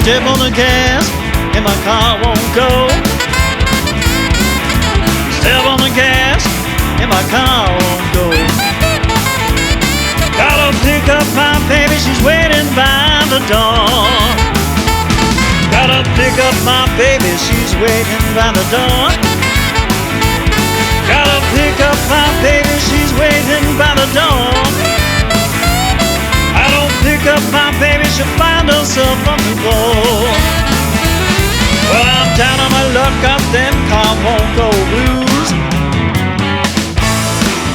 step on the gas and my car won't go. Step on the gas and my car won't go. Gotta pick up my baby, she's waiting by the door. Gotta pick up my baby, she's waiting by the door. Gotta pick up my baby, she's waiting by the door. I don't pick up my baby, she'll find herself on the road. Well, I'm down on my luck, got them car won't go blues.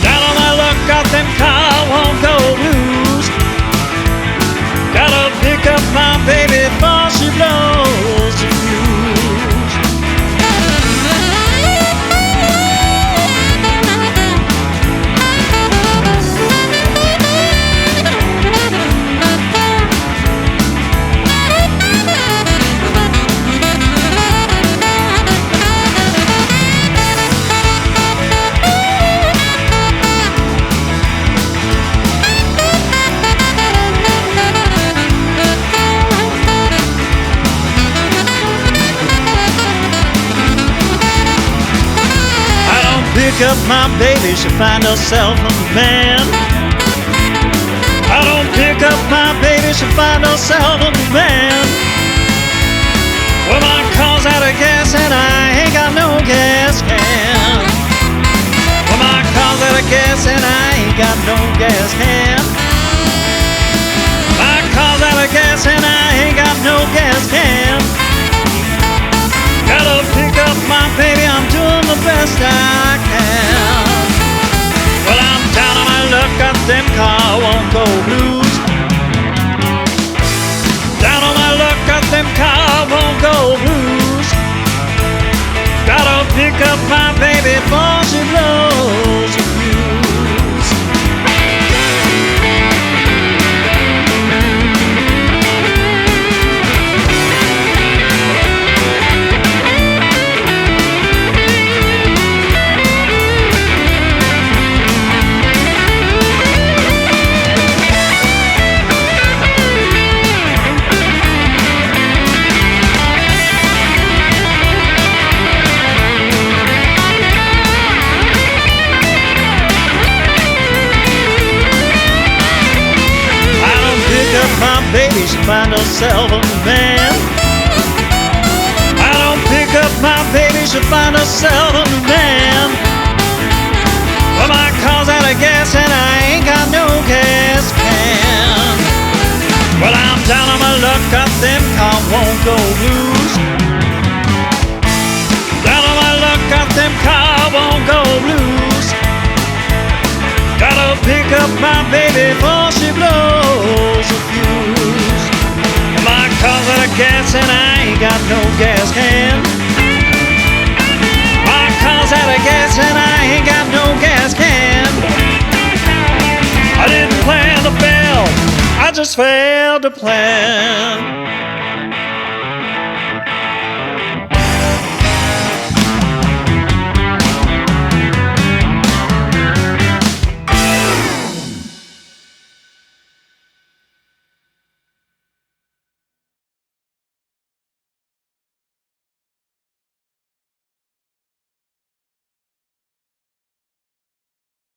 Down on my luck, got them car won't go blues. Gotta pick up my baby before she blows the fuse. Pick up my baby, she'll find herself a man. I don't pick up my baby, she'll find herself a man. Well, my car's out of gas and I ain't got no gas can. Well, my car's out of gas and I ain't got no gas can. My car's out of gas and I ain't got no gas can. Gotta pick up my baby, I'm doing the best I can. Well, I'm down on my luck, got them car won't go blues. Down on my luck, got them car won't go blues. Gotta pick up my baby before she blows the fuse. My baby should find herself a man. I don't pick up my baby, she'll find herself a man. Well, my car's out of gas and I ain't got no gas can. Well, I'm down on my luck, got them car won't go blues. Down on my luck, got them car won't go blues. Gotta pick up my baby before she blows the fuse. My car's out of gas and I ain't got no gas can. My car's out of gas and I ain't got no gas can. I didn't plan to fail, I just failed to plan.